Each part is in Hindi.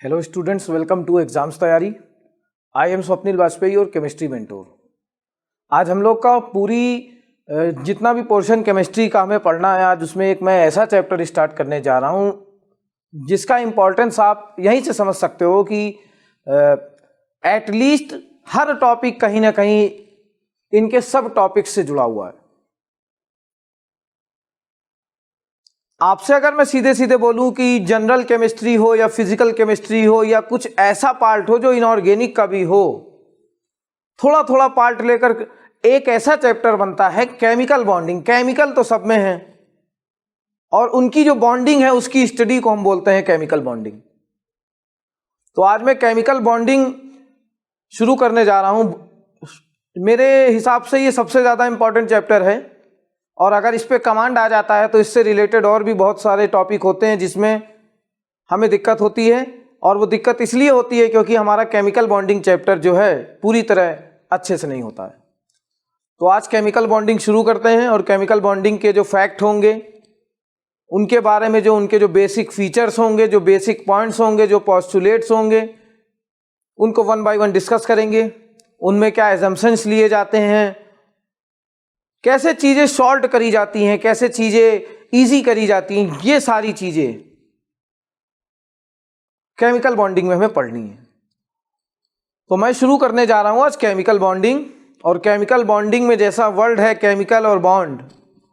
Hello students, welcome to exams तैयारी। आई एम स्वप्निल वाजपेयी और केमिस्ट्री मेंटोर। आज हम लोग का जितना भी पोर्शन केमिस्ट्री का हमें पढ़ना है, आज उसमें एक मैं ऐसा चैप्टर स्टार्ट करने जा रहा हूँ जिसका इम्पोर्टेंस आप यहीं से समझ सकते हो कि एटलीस्ट हर टॉपिक कहीं ना कहीं इनके सब टॉपिक से जुड़ा हुआ है। आपसे अगर मैं सीधे सीधे बोलूं कि जनरल केमिस्ट्री हो या फिजिकल केमिस्ट्री हो या कुछ ऐसा पार्ट हो जो इनऑर्गेनिक का भी हो, थोड़ा थोड़ा पार्ट लेकर एक ऐसा चैप्टर बनता है केमिकल बॉन्डिंग। केमिकल तो सब में है और उनकी जो बॉन्डिंग है उसकी स्टडी को हम बोलते हैं केमिकल बॉन्डिंग। तो आज मैं केमिकल बॉन्डिंग शुरू करने जा रहा हूं। मेरे हिसाब से ये सबसे ज़्यादा इंपॉर्टेंट चैप्टर है और अगर इस पे कमांड आ जाता है तो इससे रिलेटेड और भी बहुत सारे टॉपिक होते हैं जिसमें हमें दिक्कत होती है, और वो दिक्कत इसलिए होती है क्योंकि हमारा केमिकल बॉन्डिंग चैप्टर जो है पूरी तरह अच्छे से नहीं होता है। तो आज केमिकल बॉन्डिंग शुरू करते हैं और केमिकल बॉन्डिंग के जो फैक्ट होंगे उनके बारे में, जो उनके जो बेसिक फीचर्स होंगे, जो बेसिक पॉइंट्स होंगे, जो पोस्टुलेट्स होंगे, उनको वन बाय वन डिस्कस करेंगे। उनमें क्या एजम्पशंस लिए जाते हैं, कैसे चीजें सॉल्व करी जाती हैं, कैसे चीजें इजी करी जाती हैं, ये सारी चीजें केमिकल बॉन्डिंग में हमें पढ़नी है। तो मैं शुरू करने जा रहा हूं आज केमिकल बॉन्डिंग। और केमिकल बॉन्डिंग में जैसा वर्ड है केमिकल और बॉन्ड,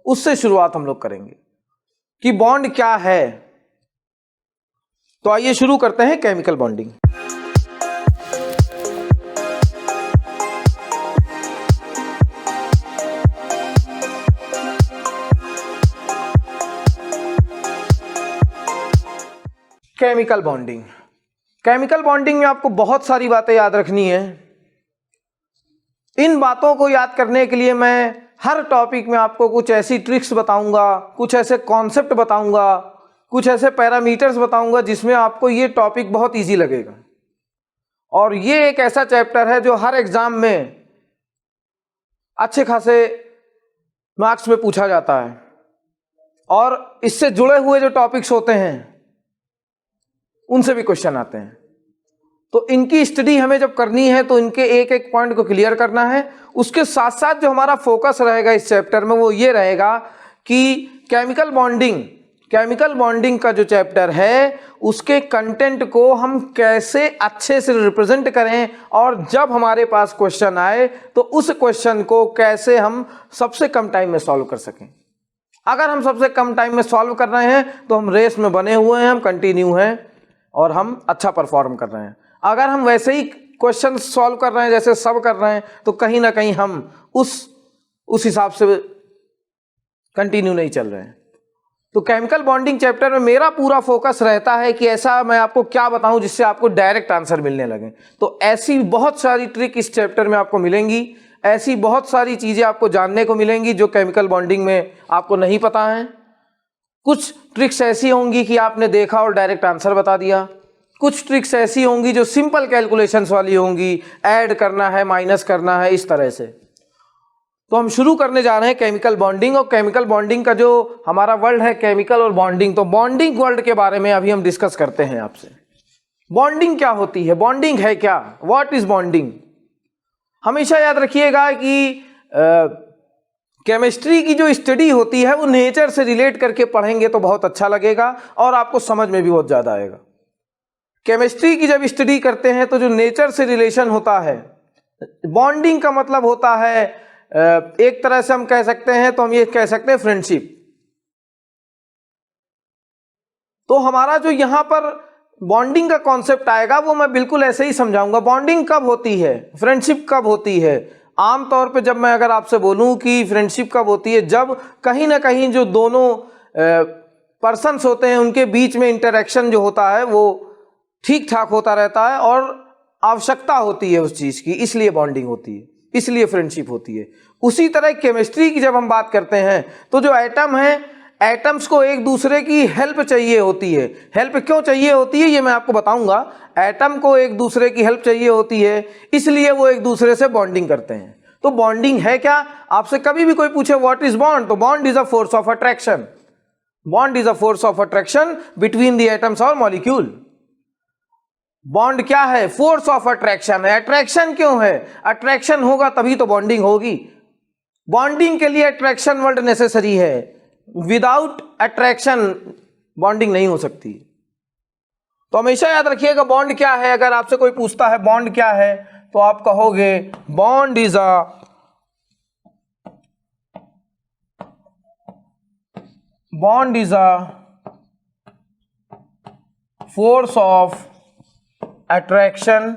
उससे शुरुआत हम लोग करेंगे कि बॉन्ड क्या है। तो आइए शुरू करते हैं chemical bonding. Chemical bonding. Chemical bonding में आपको बहुत सारी बातें याद रखनी है। इन बातों को याद करने के लिए मैं हर टॉपिक में आपको कुछ ऐसी ट्रिक्स बताऊंगा, कुछ ऐसे कॉन्सेप्ट बताऊंगा, कुछ ऐसे पैरामीटर्स बताऊंगा जिसमें आपको ये टॉपिक बहुत इजी लगेगा। और ये एक ऐसा चैप्टर है जो हर एग्जाम में अच्छे खासे मार्क्स में पूछा जाता है और इससे जुड़े हुए जो टॉपिक्स होते हैं उनसे भी क्वेश्चन आते हैं। तो इनकी स्टडी हमें जब करनी है तो इनके एक एक पॉइंट को क्लियर करना है। उसके साथ साथ जो हमारा फोकस रहेगा इस चैप्टर में वो ये रहेगा कि केमिकल बॉन्डिंग का जो चैप्टर है उसके कंटेंट को हम कैसे अच्छे से रिप्रेजेंट करें, और जब हमारे पास क्वेश्चन आए तो उस क्वेश्चन को कैसे हम सबसे कम टाइम में सॉल्व कर सकें। अगर हम सबसे कम टाइम में सॉल्व कर रहे हैं तो हम रेस में बने हुए हैं, हम कंटिन्यू हैं और हम अच्छा परफॉर्म कर रहे हैं। अगर हम वैसे ही क्वेश्चन सॉल्व कर रहे हैं जैसे सब कर रहे हैं तो कहीं ना कहीं हम उस हिसाब से कंटिन्यू नहीं चल रहे हैं। तो केमिकल बॉन्डिंग चैप्टर में मेरा पूरा फोकस रहता है कि ऐसा मैं आपको क्या बताऊं जिससे आपको डायरेक्ट आंसर मिलने लगे। तो ऐसी बहुत सारी ट्रिक इस चैप्टर में आपको मिलेंगी, ऐसी बहुत सारी चीजें आपको जानने को मिलेंगी जो केमिकल बॉन्डिंग में आपको नहीं पता है। कुछ ट्रिक्स ऐसी होंगी कि आपने देखा और डायरेक्ट आंसर बता दिया, कुछ ट्रिक्स ऐसी होंगी जो सिंपल कैलकुलेशंस वाली होंगी, ऐड करना है, माइनस करना है, इस तरह से। तो हम शुरू करने जा रहे हैं केमिकल बॉन्डिंग। और केमिकल बॉन्डिंग का जो हमारा वर्ड है केमिकल और बॉन्डिंग, तो बॉन्डिंग वर्ड के बारे में अभी हम डिस्कस करते हैं आपसे। बॉन्डिंग क्या होती है, बॉन्डिंग है क्या, व्हाट इज बॉन्डिंग। हमेशा याद रखिएगा कि केमिस्ट्री की जो स्टडी होती है वो नेचर से रिलेट करके पढ़ेंगे तो बहुत अच्छा लगेगा और आपको समझ में भी बहुत ज्यादा आएगा। केमिस्ट्री की जब स्टडी करते हैं तो जो नेचर से रिलेशन होता है, बॉन्डिंग का मतलब होता है एक तरह से हम कह सकते हैं, तो हम ये कह सकते हैं फ्रेंडशिप। तो हमारा जो यहां पर बॉन्डिंग का कॉन्सेप्ट आएगा वो मैं बिल्कुल ऐसे ही समझाऊंगा। बॉन्डिंग कब होती है, फ्रेंडशिप कब होती है। आमतौर पे जब मैं अगर आपसे बोलूं कि फ्रेंडशिप कब होती है, जब कहीं ना कहीं जो दोनों पर्सन्स होते हैं उनके बीच में इंटरेक्शन जो होता है वो ठीक ठाक होता रहता है और आवश्यकता होती है उस चीज की, इसलिए बॉन्डिंग होती है, इसलिए फ्रेंडशिप होती है। उसी तरह केमिस्ट्री की जब हम बात करते हैं तो जो एटम है, एटम्स को एक दूसरे की हेल्प चाहिए होती है। हेल्प क्यों चाहिए होती है ये मैं आपको बताऊंगा। एटम को एक दूसरे की हेल्प चाहिए होती है, इसलिए वो एक दूसरे से बॉन्डिंग करते हैं। तो बॉन्डिंग है क्या, आपसे कभी भी कोई पूछे व्हाट इज बॉन्ड, तो bond is a force of attraction. Bond is a force of attraction between the atoms और मॉलिक्यूल। बॉन्ड क्या है? फोर्स ऑफ अट्रैक्शन है। अट्रैक्शन क्यों है? अट्रैक्शन होगा तभी तो बॉन्डिंग होगी। बॉन्डिंग के लिए अट्रैक्शन वर्ड नेसेसरी है। विदाउट अट्रैक्शन बॉन्डिंग नहीं हो सकती। तो हमेशा याद रखिएगा बॉन्ड क्या है। अगर आपसे कोई पूछता है बॉन्ड क्या है, तो आप कहोगे bond is a force of attraction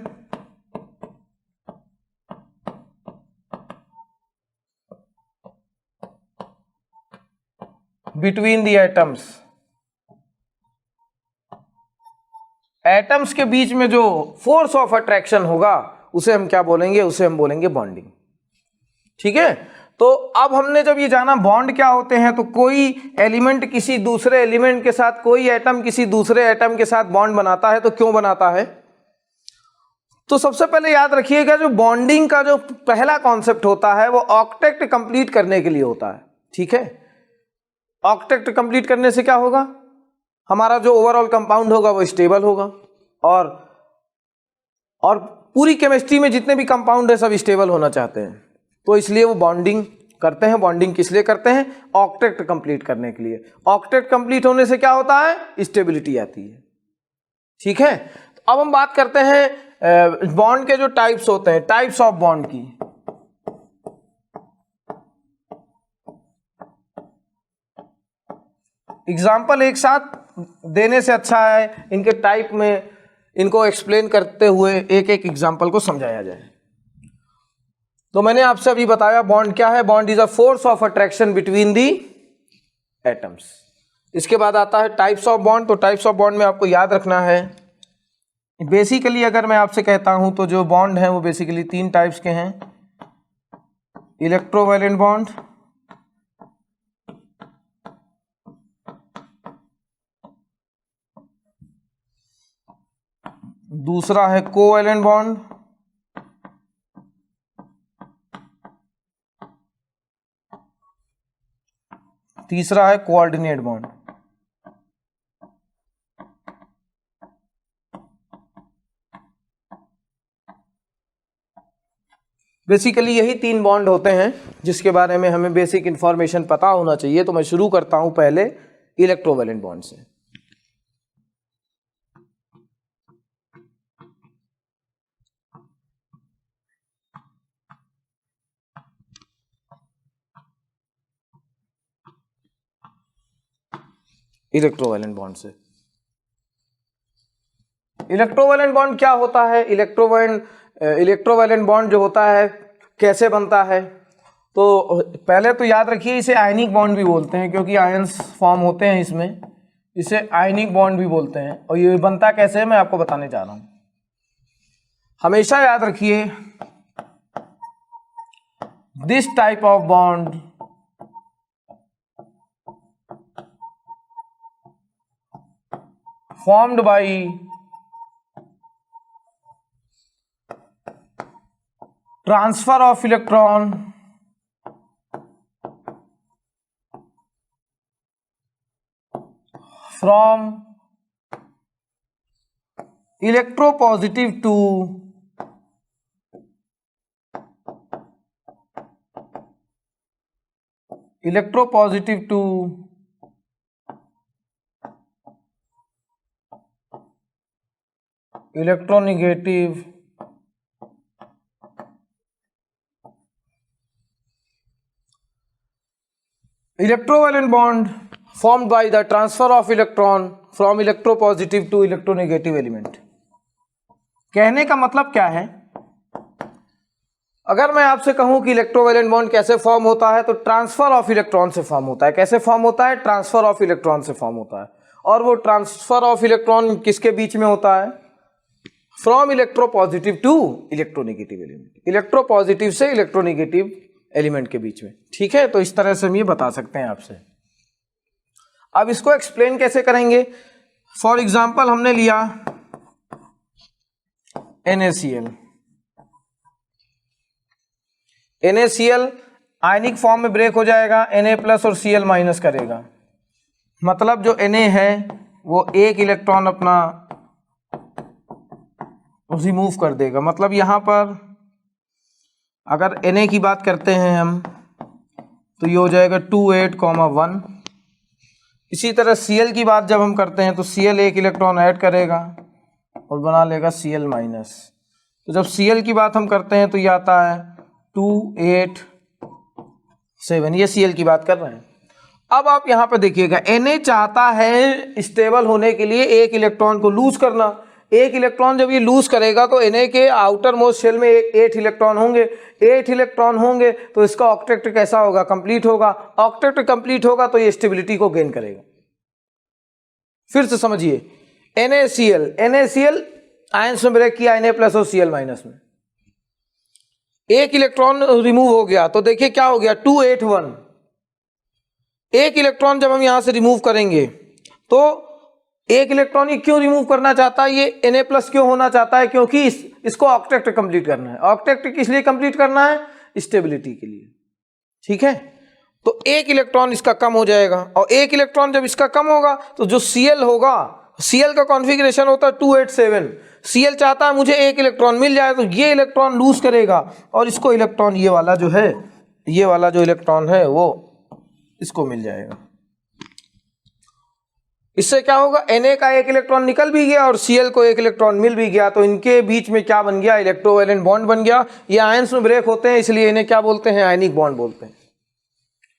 between the atoms. Atoms के बीच में जो फोर्स ऑफ अट्रैक्शन होगा उसे हम क्या बोलेंगे? उसे हम बोलेंगे बॉन्डिंग। ठीक है। तो अब हमने जब ये जाना बॉन्ड क्या होते हैं, तो कोई एलिमेंट किसी दूसरे एलिमेंट के साथ, कोई एटम किसी दूसरे एटम के साथ बॉन्ड बनाता है, तो क्यों बनाता है? तो सबसे पहले याद रखिएगा जो बॉन्डिंग का जो पहला कॉन्सेप्ट होता है वो ऑक्टेट कंप्लीट करने के लिए होता है। ठीक है। ऑक्टेट कंप्लीट करने से क्या होगा? हमारा जो ओवरऑल कंपाउंड होगा वो स्टेबल होगा, और पूरी केमिस्ट्री में जितने भी कंपाउंड है सब स्टेबल होना चाहते हैं, तो इसलिए वो बॉन्डिंग करते हैं। बॉन्डिंग किस लिए करते हैं? ऑक्टेट कंप्लीट करने के लिए। ऑक्टेट कंप्लीट होने से क्या होता है? स्टेबिलिटी आती है। ठीक है। तो अब हम बात करते हैं बॉन्ड के जो टाइप्स होते हैं, टाइप्स ऑफ बॉन्ड की। एग्जाम्पल एक साथ देने से अच्छा है इनके टाइप में इनको एक्सप्लेन करते हुए एक एक एग्जाम्पल को समझाया जाए। तो मैंने आपसे अभी बताया बॉन्ड क्या है। Bond is a force of attraction between the atoms. इसके बाद आता है टाइप्स ऑफ बॉन्ड। तो टाइप्स ऑफ बॉन्ड में आपको याद रखना है, बेसिकली अगर मैं आपसे कहता हूं तो जो बॉन्ड है वो बेसिकली 3 टाइप्स के हैं। इलेक्ट्रोवैलेंट बॉन्ड, दूसरा है कोवैलेंट बॉन्ड, तीसरा है कोऑर्डिनेट बॉन्ड। बेसिकली यही 3 बॉन्ड होते हैं जिसके बारे में हमें बेसिक इंफॉर्मेशन पता होना चाहिए। तो मैं शुरू करता हूं पहले इलेक्ट्रोवैलेंट बॉन्ड से। इलेक्ट्रोवैलेंट बॉन्ड से इलेक्ट्रोवैलेंट बॉन्ड क्या होता है? इलेक्ट्रोवैलेंट बॉन्ड जो होता है कैसे बनता है? तो पहले तो याद रखिए इसे आयनिक बॉन्ड भी बोलते हैं, क्योंकि आयंस फॉर्म होते हैं इसमें। इसे आयनिक बॉन्ड भी बोलते हैं। और ये बनता कैसे है मैं आपको बताने जा रहा हूं। हमेशा याद रखिए this type of bond formed by transfer of electron from electropositive to electronegative electrovalent bond formed by the transfer of electron from electropositive to electronegative element। कहने का मतलब क्या है? अगर मैं आपसे कहूं कि इलेक्ट्रोवैलेंट बॉन्ड कैसे फॉर्म होता है, तो ट्रांसफर ऑफ इलेक्ट्रॉन से फॉर्म होता है। कैसे फॉर्म होता है? ट्रांसफर ऑफ इलेक्ट्रॉन से फॉर्म होता है। और वो ट्रांसफर ऑफ इलेक्ट्रॉन किसके बीच में होता है? From electropositive to electronegative element. Electropositive से इलेक्ट्रोनेगेटिव एलिमेंट के बीच में। ठीक है। तो इस तरह से हम ये बता सकते हैं आपसे। अब इसको एक्सप्लेन कैसे करेंगे? फॉर एग्जाम्पल हमने लिया NaCl। NaCl आयनिक फॉर्म में ब्रेक हो जाएगा, Na+ और Cl- करेगा। मतलब जो Na है वो एक इलेक्ट्रॉन अपना रिमूव कर देगा। मतलब यहाँ पर अगर Na की बात करते हैं हम तो ये हो जाएगा 2 8, 1। इसी तरह Cl की बात जब हम करते हैं तो Cl एक इलेक्ट्रॉन ऐड करेगा और बना लेगा Cl माइनस। तो जब Cl की बात हम करते हैं तो ये आता है 2 8 7, ये Cl की बात कर रहे हैं। अब आप यहाँ पे देखिएगा Na चाहता है स्टेबल होने के लिए एक इलेक्ट्रॉन को लूज करना। एक इलेक्ट्रॉन जब ये लूज करेगा तो Na के आउटर मोस्ट शेल में 8 इलेक्ट्रॉन होंगे। 8 इलेक्ट्रॉन होंगे तो इसका ऑक्टेट कैसा होगा, कंप्लीट होगा। ऑक्टेट कंप्लीट होगा तो ये स्टेबिलिटी को गेन करेगा। फिर से समझिए, NaCl आयंस में ब्रेक किया Na प्लस और Cl माइनस में, एक इलेक्ट्रॉन रिमूव हो गया तो देखिए क्या हो गया 2 8 1। एक इलेक्ट्रॉन जब हम यहां से रिमूव करेंगे तो एक इलेक्ट्रॉन ये क्यों रिमूव करना चाहता है, ये Na प्लस क्यों होना चाहता है, क्योंकि इसको ऑक्टेट कंप्लीट करना है। ऑक्टेट किस लिए कंप्लीट करना है, स्टेबिलिटी के लिए। ठीक है, तो एक इलेक्ट्रॉन इसका कम हो जाएगा और एक इलेक्ट्रॉन जब इसका कम होगा तो जो Cl होगा, Cl का कॉन्फ़िगरेशन होता है 2 8 7। Cl चाहता है मुझे एक इलेक्ट्रॉन मिल जाए तो ये इलेक्ट्रॉन लूज करेगा और इसको इलेक्ट्रॉन ये वाला जो है, ये वाला जो इलेक्ट्रॉन है वो इसको मिल जाएगा। इससे क्या होगा, Na का एक इलेक्ट्रॉन निकल भी गया और Cl को एक इलेक्ट्रॉन मिल भी गया तो इनके बीच में क्या बन गया, इलेक्ट्रोवैलेंट बॉन्ड बन गया। ये आयंस में ब्रेक होते हैं इसलिए इन्हें क्या बोलते हैं, आयनिक बॉन्ड बोलते हैं।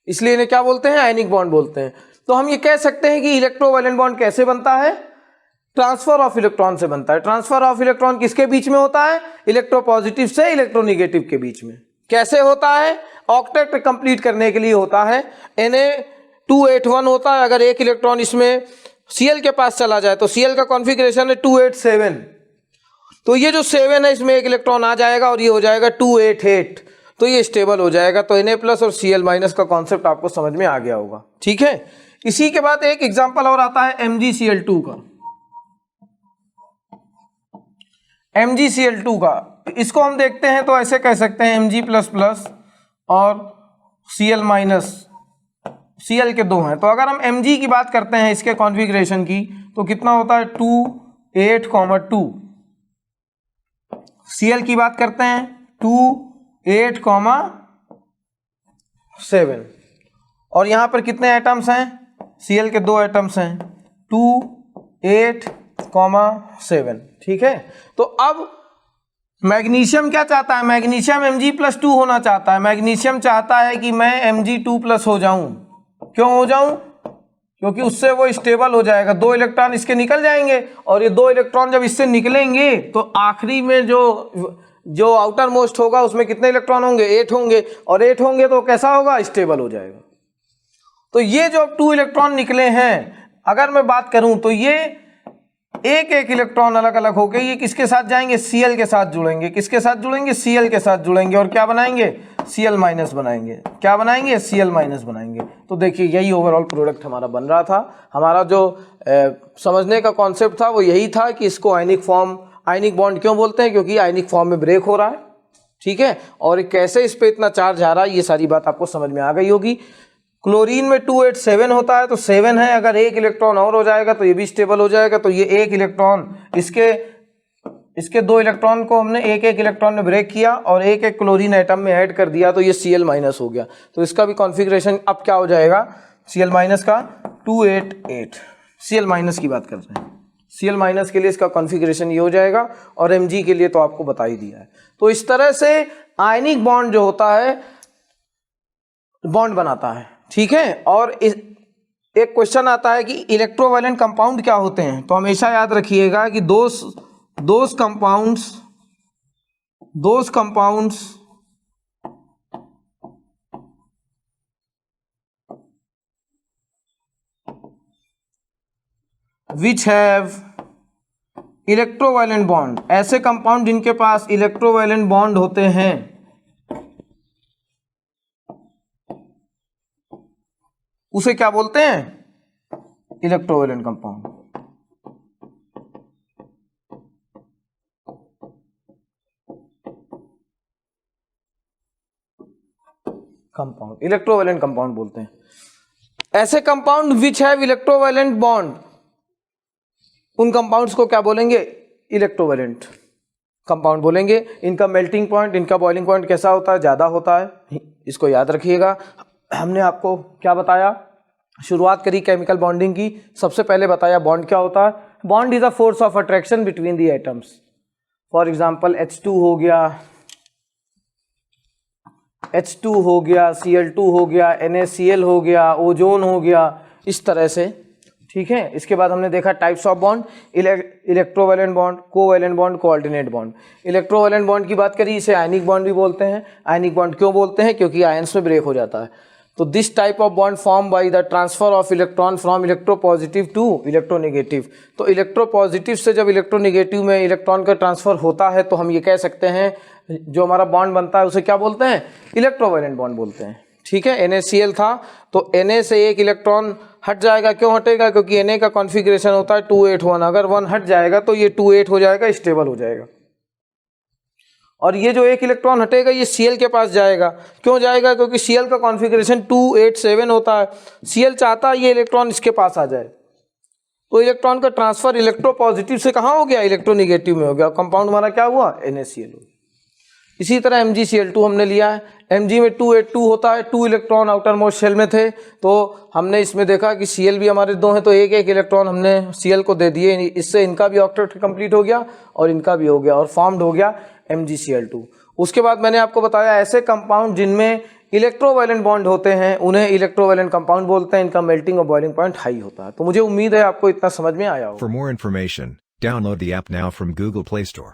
इसलिए इन्हें क्या बोलते हैं, आयनिक बॉन्ड बोलते हैं। तो हम ये कह सकते हैं कि इलेक्ट्रोवैलेंट बॉन्ड कैसे बनता है, ट्रांसफर ऑफ इलेक्ट्रॉन से बनता है। ट्रांसफर ऑफ इलेक्ट्रॉन किसके बीच में होता है, इलेक्ट्रोपॉजिटिव से इलेक्ट्रोनिगेटिव के बीच में। कैसे होता है, ऑक्टेट कंप्लीट करने के लिए होता है। Na281 होता है, अगर एक इलेक्ट्रॉन इसमें Cl के पास चला जाए तो Cl का कॉन्फ़िगरेशन है 2 8 7। तो ये जो 7 है इसमें एक इलेक्ट्रॉन आ जाएगा और ये हो जाएगा 2 8 8, तो ये स्टेबल हो जाएगा। तो Na प्लस और Cl माइनस का कॉन्सेप्ट आपको समझ में आ गया होगा। ठीक है, इसी के बाद एक एग्जांपल और आता है MgCl2 का। MgCl2 का इसको हम देखते हैं तो ऐसे कह सकते हैं Mg प्लस प्लस और Cl माइनस, Cl के दो हैं। तो अगर हम Mg की बात करते हैं इसके कॉन्फ़िगरेशन की तो कितना होता है 2 8, 2। Cl की बात करते हैं 2 8, 7। और यहां पर कितने एटम्स हैं, Cl के दो एटम्स हैं 2 8, 7। ठीक है, तो अब मैग्नीशियम क्या चाहता है, मैग्नीशियम Mg+2 होना चाहता है। मैग्नीशियम चाहता है कि मैं Mg2+ हो जाऊं। क्यों हो जाऊं, क्योंकि उससे वो स्टेबल हो जाएगा। 2 इलेक्ट्रॉन इसके निकल जाएंगे और ये 2 इलेक्ट्रॉन जब इससे निकलेंगे तो आखिरी में जो आउटर मोस्ट होगा उसमें कितने इलेक्ट्रॉन होंगे, 8 होंगे। और 8 होंगे तो कैसा होगा, स्टेबल हो जाएगा। तो ये जो 2 इलेक्ट्रॉन निकले हैं, अगर मैं बात करूं तो ये एक एक इलेक्ट्रॉन अलग अलग होके ये किसके साथ जाएंगे, Cl के साथ जुड़ेंगे। किसके साथ जुड़ेंगे, Cl के साथ जुड़ेंगे और क्या बनाएंगे, Cl माइनस बनाएंगे। क्या बनाएंगे, Cl माइनस बनाएंगे। तो देखिए यही ओवरऑल प्रोडक्ट हमारा बन रहा था। हमारा जो समझने का कॉन्सेप्ट था वो यही था कि इसको आयनिक फॉर्म, आयनिक बॉन्ड क्यों बोलते हैं, क्योंकि आयनिक फॉर्म में ब्रेक हो रहा है। ठीक है, और कैसे इस पे इतना चार्ज आ रहा है, ये सारी बात आपको समझ में आ गई होगी। क्लोरीन में 2 8 7 होता है तो 7 है, अगर एक इलेक्ट्रॉन और हो जाएगा तो ये भी स्टेबल हो जाएगा। तो ये एक इलेक्ट्रॉन, इसके 2 इलेक्ट्रॉन को हमने एक एक इलेक्ट्रॉन में ब्रेक किया और एक एक क्लोरीन एटम में ऐड कर दिया तो ये Cl माइनस हो गया। तो इसका भी कॉन्फ़िगरेशन अब क्या हो जाएगा, Cl माइनस का 2 8 8। Cl माइनस की बात कर रहे हैं, Cl माइनस के लिए इसका कॉन्फ़िगरेशन ये हो जाएगा और Mg के लिए तो आपको बता ही दिया है। तो इस तरह से आयनिक बॉन्ड जो होता है बॉन्ड बनाता है। ठीक है, और एक क्वेश्चन आता है कि इलेक्ट्रोवैलेंट कंपाउंड क्या होते हैं। तो हमेशा याद रखिएगा कि those compounds which have electrovalent bond, ऐसे कंपाउंड जिनके पास इलेक्ट्रोवैलेंट बॉन्ड होते हैं उसे क्या बोलते हैं, इलेक्ट्रोवैलेंट कंपाउंड। इलेक्ट्रोवैलेंट कंपाउंड बोलते हैं। ऐसे compound which have electrovalent bond, उन कंपाउंड्स को क्या बोलेंगे, इलेक्ट्रोवैलेंट। कंपाउंड बोलेंगे। इनका मेल्टिंग पॉइंट, इनका बॉइलिंग पॉइंट कैसा होता है, ज़्यादा होता है, इसको याद रखिएगा। हमने आपको क्या बताया, शुरुआत करी केमिकल बॉन्डिंग की। सबसे पहले बताया बॉन्ड क्या होता है। Bond is a force of attraction between the atoms. For example H2 हो गया, H2 हो गया, Cl2 हो गया, NaCl हो गया, ओजोन हो गया, इस तरह से, ठीक है। इसके बाद हमने देखा types of bond, electrovalent bond, covalent bond, coordinate bond. Electrovalent bond की बात करी, इसे आयनिक बॉन्ड भी बोलते हैं। आयनिक बॉन्ड क्यों बोलते हैं, क्योंकि आयंस में ब्रेक हो जाता है। तो this type of bond form by the transfer of electron from electropositive to electronegative. तो इलेक्ट्रोपॉजिटिव से जब इलेक्ट्रोनेगेटिव में इलेक्ट्रॉन का ट्रांसफर होता है तो हम ये कह सकते हैं जो हमारा बॉन्ड बनता है उसे क्या बोलते हैं, इलेक्ट्रोवैलेंट बॉन्ड बोलते हैं, ठीक है। NaCl था तो Na से एक इलेक्ट्रॉन हट जाएगा, क्यों हटेगा, क्योंकि Na का कॉन्फ़िगरेशन होता है 281, अगर 1 हट जाएगा तो ये 28 हो जाएगा, स्टेबल हो जाएगा। और ये जो एक इलेक्ट्रॉन हटेगा ये Cl के पास जाएगा, क्यों जाएगा, क्योंकि Cl का कॉन्फ़िगरेशन 287 होता है। Cl चाहता है ये इलेक्ट्रॉन इसके पास आ जाए, तो इलेक्ट्रॉन का ट्रांसफर इलेक्ट्रोपॉजिटिव से कहाँ हो गया, इलेक्ट्रोनेगेटिव में हो गया। कंपाउंड हमारा क्या हुआ, NaCl हो गया। इसी तरह MgCl2 हमने लिया है। Mg में 282 होता है, 2 इलेक्ट्रॉन आउटर मोस्ट शेल में थे, तो हमने इसमें देखा कि Cl भी हमारे 2 हैं, तो एक एक इलेक्ट्रॉन हमने Cl को दे दिए। इससे इनका भी ऑक्टेट कंप्लीट हो गया और इनका भी हो गया और फॉर्म्ड हो गया MgCl2। उसके बाद मैंने आपको बताया ऐसे कंपाउंड जिनमें इलेक्ट्रोवैलेंट बॉन्ड होते हैं उन्हें इलेक्ट्रोवैलेंट कंपाउंड बोलते हैं। इनका मेल्टिंग और बॉइलिंग पॉइंट हाई होता है। तो मुझे उम्मीद है आपको इतना समझ में आया होगा। For more information, download the app now from Google Play Store.